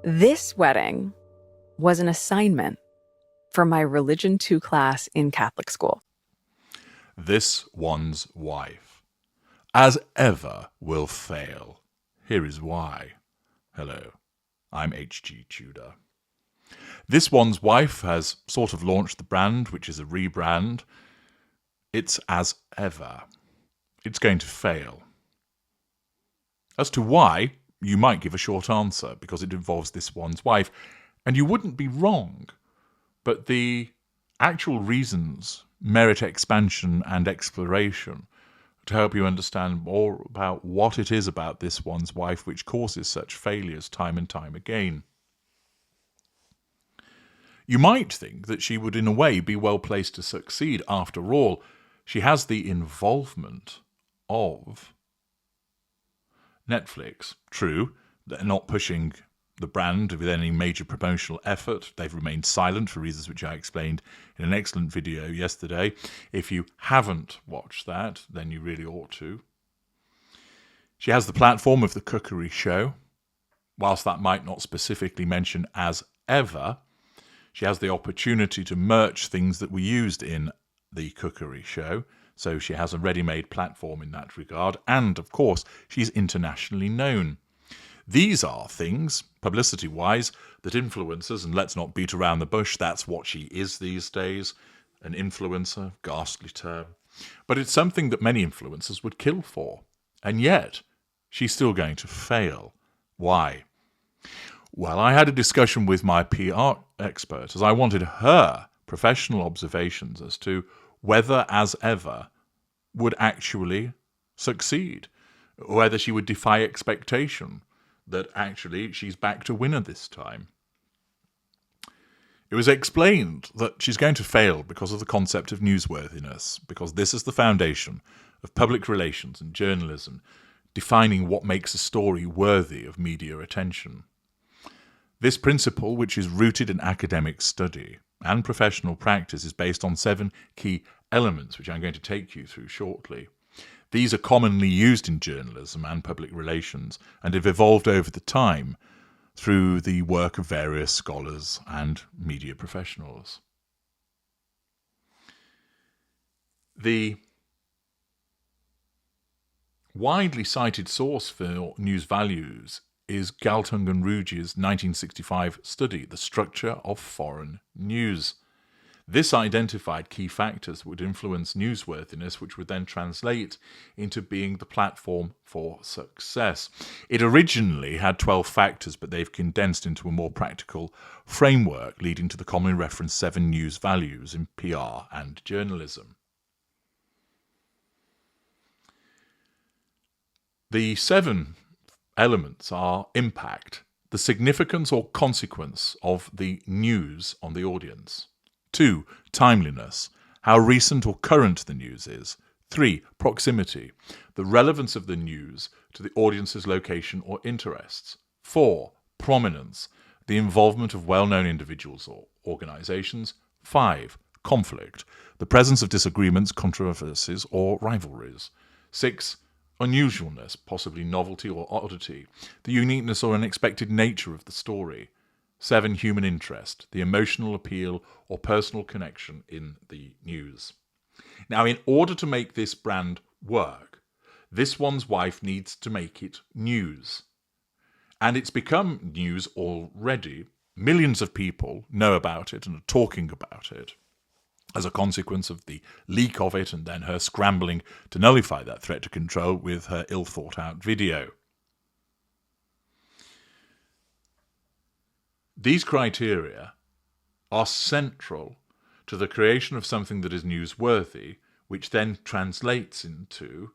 This wedding was an assignment for my Religion 2 class in Catholic school. This one's wife, as ever, will fail. Here is why. Hello, I'm H.G. Tudor. This one's wife has sort of launched the brand, which is a rebrand. It's as ever. It's going to fail. As to why, you might give a short answer, because it involves this one's wife, and you wouldn't be wrong. But the actual reasons merit expansion and exploration to help you understand more about what it is about this one's wife which causes such failures time and time again. You might think that she would in a way be well placed to succeed. After all, she has the involvement of Netflix. True, they're not pushing the brand with any major promotional effort. They've remained silent for reasons which I explained in an excellent video yesterday. If you haven't watched that, then you really ought to. She has the platform of the cookery show. Whilst that might not specifically mention as ever, she has the opportunity to merch things that were used in the cookery show. So she has a ready-made platform in that regard. And, of course, she's internationally known. These are things, publicity-wise, that influencers, and let's not beat around the bush, that's what she is these days, an influencer, ghastly term. But it's something that many influencers would kill for. And yet, she's still going to fail. Why? Well, I had a discussion with my PR expert as I wanted her professional observations as to whether, as ever, would actually succeed, whether she would defy expectation, that actually she's back to winner this time. It was explained that she's going to fail because of the concept of newsworthiness, because this is the foundation of public relations and journalism, defining what makes a story worthy of media attention. This principle, which is rooted in academic study and professional practice, is based on 7 key elements, which I'm going to take you through shortly. These are commonly used in journalism and public relations and have evolved over the time through the work of various scholars and media professionals. The widely cited source for news values is Galtung and Ruge's 1965 study, The Structure of Foreign News. This identified key factors that would influence newsworthiness, which would then translate into being the platform for success. It originally had 12 factors, but they've condensed into a more practical framework, leading to the commonly referenced 7 news values in PR and journalism. The 7 elements are impact, the significance or consequence of the news on the audience. 2. Timeliness, how recent or current the news is. 3. Proximity, the relevance of the news to the audience's location or interests. 4. Prominence, the involvement of well-known individuals or organizations. 5. Conflict, the presence of disagreements, controversies, or rivalries. 6. Unusualness, possibly novelty or oddity, the uniqueness or unexpected nature of the story. 7. Human interest, the emotional appeal or personal connection in the news. Now, in order to make this brand work, this one's wife needs to make it news. And it's become news already. Millions of people know about it and are talking about it as a consequence of the leak of it and then her scrambling to nullify that threat to control with her ill-thought-out video. These criteria are central to the creation of something that is newsworthy, which then translates into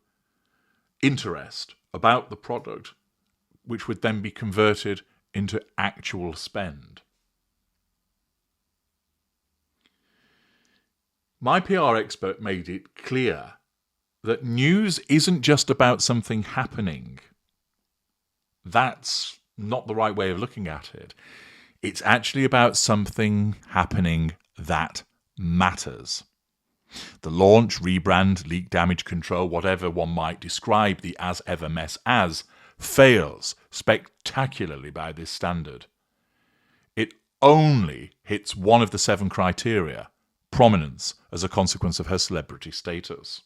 interest about the product, which would then be converted into actual spend. My PR expert made it clear that news isn't just about something happening. That's not the right way of looking at it. It's actually about something happening that matters. The launch, rebrand, leak, damage control, whatever one might describe the as-ever mess as, fails spectacularly by this standard. only hits one of the 7 criteria, prominence, as a consequence of her celebrity status.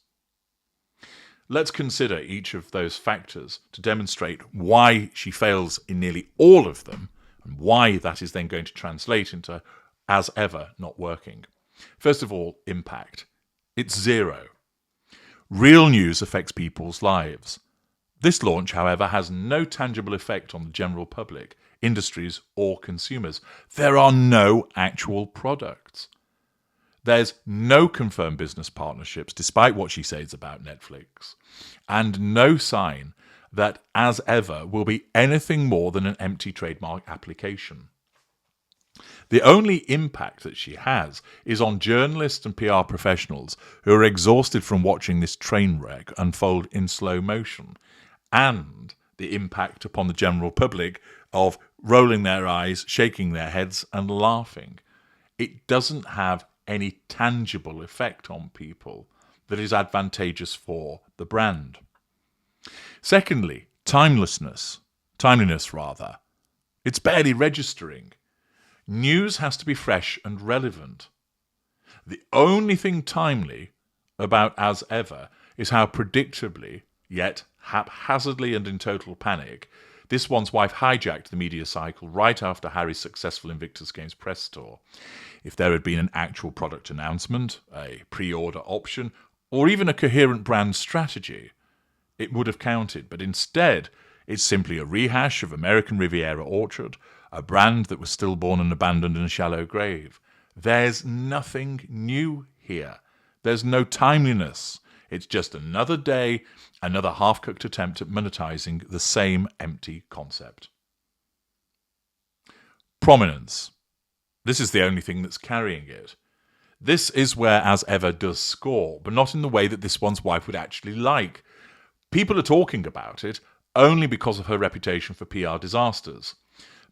Let's consider each of those factors to demonstrate why she fails in nearly all of them and why that is then going to translate into, as ever, not working. First of all, impact. It's 0. Real news affects people's lives. This launch, however, has no tangible effect on the general public, industries, or consumers. There are no actual products. There's no confirmed business partnerships, despite what she says about Netflix, and no sign that As Ever will be anything more than an empty trademark application. The only impact that she has is on journalists and PR professionals who are exhausted from watching this train wreck unfold in slow motion, and the impact upon the general public of rolling their eyes, shaking their heads, and laughing. It doesn't have any tangible effect on people that is advantageous for the brand. Secondly, timeliness. It's barely registering. News has to be fresh and relevant. The only thing timely about As Ever is how predictably, yet haphazardly and in total panic, this one's wife hijacked the media cycle right after Harry's successful Invictus Games press tour. If there had been an actual product announcement, a pre-order option, or even a coherent brand strategy, it would have counted. But instead, it's simply a rehash of American Riviera Orchard, a brand that was stillborn and abandoned in a shallow grave. There's nothing new here. There's no timeliness. It's just another day, another half-cooked attempt at monetizing the same empty concept. Prominence. This is the only thing that's carrying it. This is where As Ever does score, but not in the way that this one's wife would actually like. People are talking about it only because of her reputation for PR disasters.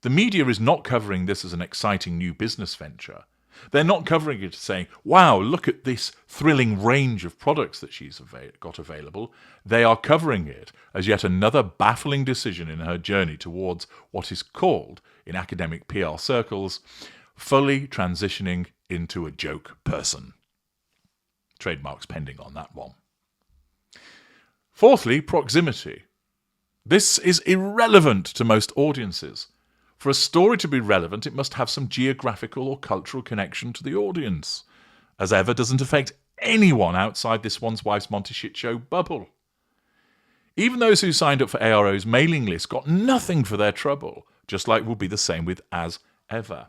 The media is not covering this as an exciting new business venture. They're not covering it saying, wow, look at this thrilling range of products that she's got available. They are covering it as yet another baffling decision in her journey towards what is called, in academic PR circles, fully transitioning into a joke person. Trademarks pending on that one. Fourthly, proximity. This is irrelevant to most audiences. For a story to be relevant, it must have some geographical or cultural connection to the audience. As Ever doesn't affect anyone outside this one's wife's Monty Shit Show bubble. Even those who signed up for ARO's mailing list got nothing for their trouble, just like will be the same with As Ever.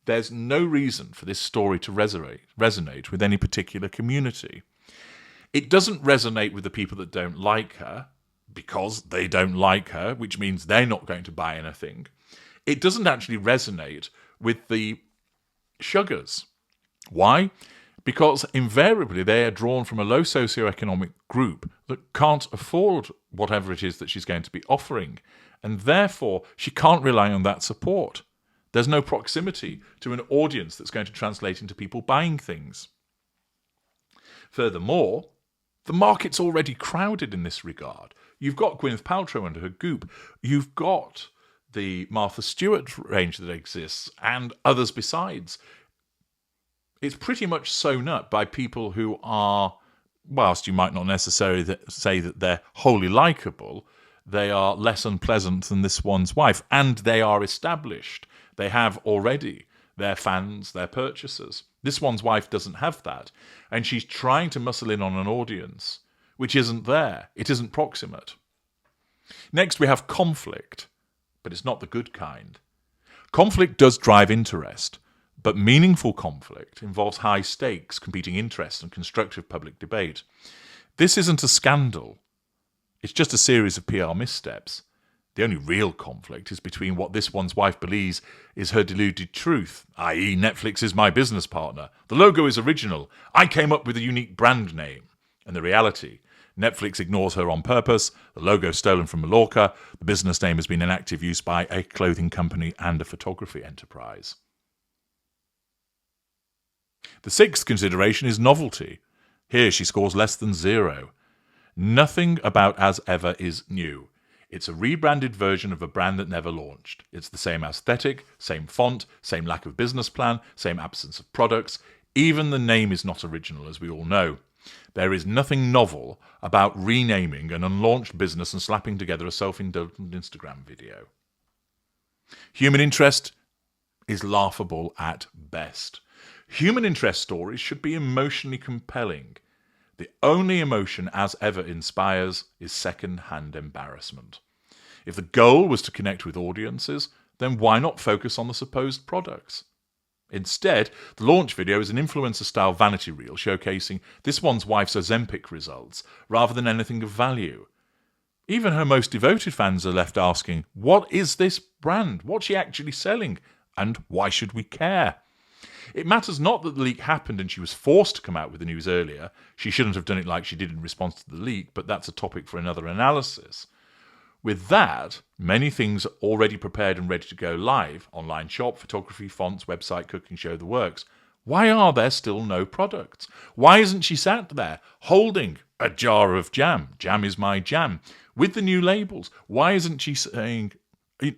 There's no reason for this story to resonate with any particular community. It doesn't resonate with the people that don't like her, because they don't like her, which means they're not going to buy anything. It doesn't actually resonate with the shuggers. Why? Because invariably they are drawn from a low socioeconomic group that can't afford whatever it is that she's going to be offering, and therefore she can't rely on that support. There's no proximity to an audience that's going to translate into people buying things. Furthermore, the market's already crowded in this regard. You've got Gwyneth Paltrow under her goop. You've got the Martha Stewart range that exists, and others besides. It's pretty much sewn up by people who are, whilst you might not necessarily say that they're wholly likeable, they are less unpleasant than this one's wife, and they are established. They have already their fans, their purchasers. This one's wife doesn't have that, and she's trying to muscle in on an audience which isn't there. It isn't proximate. Next, we have conflict, but it's not the good kind. Conflict does drive interest, but meaningful conflict involves high stakes, competing interests, and constructive public debate. This isn't a scandal. It's just a series of PR missteps. The only real conflict is between what this one's wife believes is her deluded truth, i.e. Netflix is my business partner, the logo is original, I came up with a unique brand name, and the reality, Netflix ignores her on purpose, the logo stolen from Mallorca, the business name has been in active use by a clothing company and a photography enterprise. The sixth consideration is novelty. Here she scores less than 0. Nothing about As Ever is new. It's a rebranded version of a brand that never launched. It's the same aesthetic, same font, same lack of business plan, same absence of products. Even the name is not original, as we all know. There is nothing novel about renaming an unlaunched business and slapping together a self-indulgent Instagram video. Human interest is laughable at best. Human interest stories should be emotionally compelling. The only emotion as ever inspires is second-hand embarrassment. If the goal was to connect with audiences, then why not focus on the supposed products? Instead, the launch video is an influencer-style vanity reel showcasing this one's wife's Ozempic results rather than anything of value. Even her most devoted fans are left asking, what is this brand? What's she actually selling? And why should we care? It matters not that the leak happened and she was forced to come out with the news earlier. She shouldn't have done it like she did in response to the leak, but that's a topic for another analysis. With that, many things are already prepared and ready to go live. Online shop, photography, fonts, website, cooking show, the works. Why are there still no products? Why isn't she sat there holding a jar of jam? Jam is my jam. With the new labels. Why isn't she saying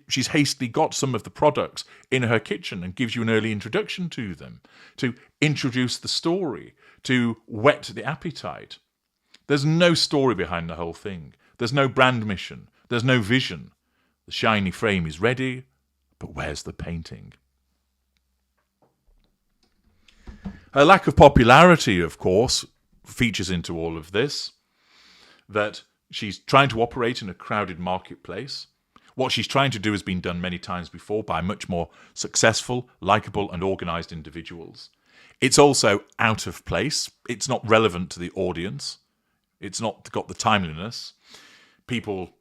she's hastily got some of the products in her kitchen and gives you an early introduction to them, to introduce the story, to whet the appetite? There's no story behind the whole thing. There's no brand mission. There's no vision. The shiny frame is ready, but where's the painting? Her lack of popularity, of course, features into all of this, that she's trying to operate in a crowded marketplace. What she's trying to do has been done many times before by much more successful, likeable and organised individuals. It's also out of place. It's not relevant to the audience. It's not got the timeliness.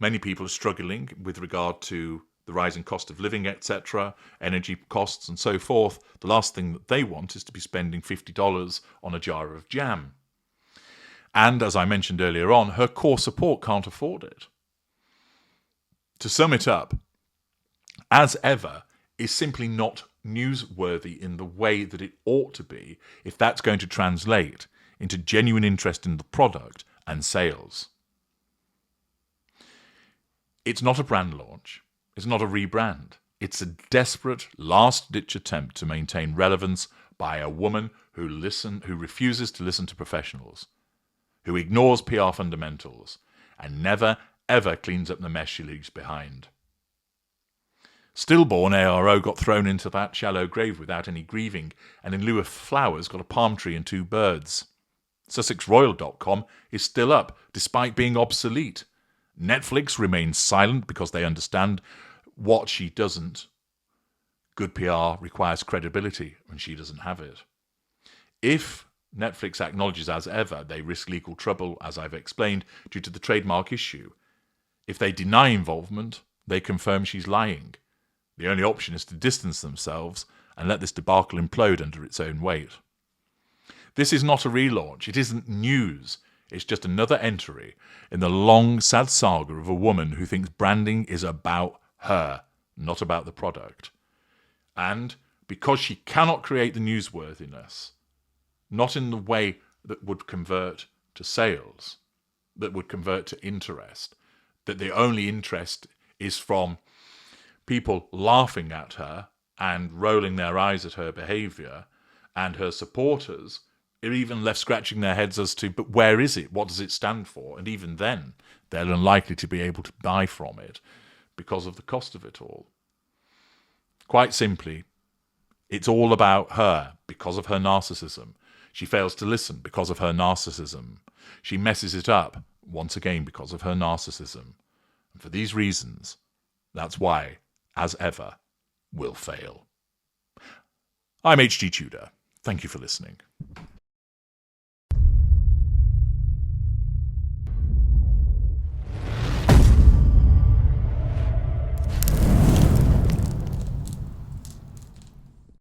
Many people are struggling with regard to the rising cost of living, etc., energy costs and so forth. The last thing that they want is to be spending $50 on a jar of jam. And as I mentioned earlier on, her core support can't afford it. To sum it up, as ever is simply not newsworthy in the way that it ought to be if that's going to translate into genuine interest in the product and sales. It's not a brand launch. It's not a rebrand. It's a desperate, last-ditch attempt to maintain relevance by a woman who refuses to listen to professionals, who ignores PR fundamentals, and never, ever cleans up the mess she leaves behind. Stillborn ARO got thrown into that shallow grave without any grieving, and in lieu of flowers got a palm tree and 2 birds. SussexRoyal.com is still up, despite being obsolete. Netflix remains silent because they understand what she doesn't. Good PR requires credibility, and she doesn't have it. If Netflix acknowledges as ever they risk legal trouble, as I've explained, due to the trademark issue. If they deny involvement, they confirm she's lying. The only option is to distance themselves and let this debacle implode under its own weight. This is not a relaunch. It isn't news. It's just another entry in the long, sad saga of a woman who thinks branding is about her, not about the product. And because she cannot create the newsworthiness, not in the way that would convert to sales, that would convert to interest, that the only interest is from people laughing at her and rolling their eyes at her behaviour, and her supporters are even left scratching their heads as to, but where is it? What does it stand for? And even then, they're unlikely to be able to buy from it because of the cost of it all. Quite simply, it's all about her because of her narcissism. She fails to listen because of her narcissism. She messes it up, once again, because of her narcissism. And for these reasons, that's why, as ever, we'll fail. I'm H.G. Tudor. Thank you for listening.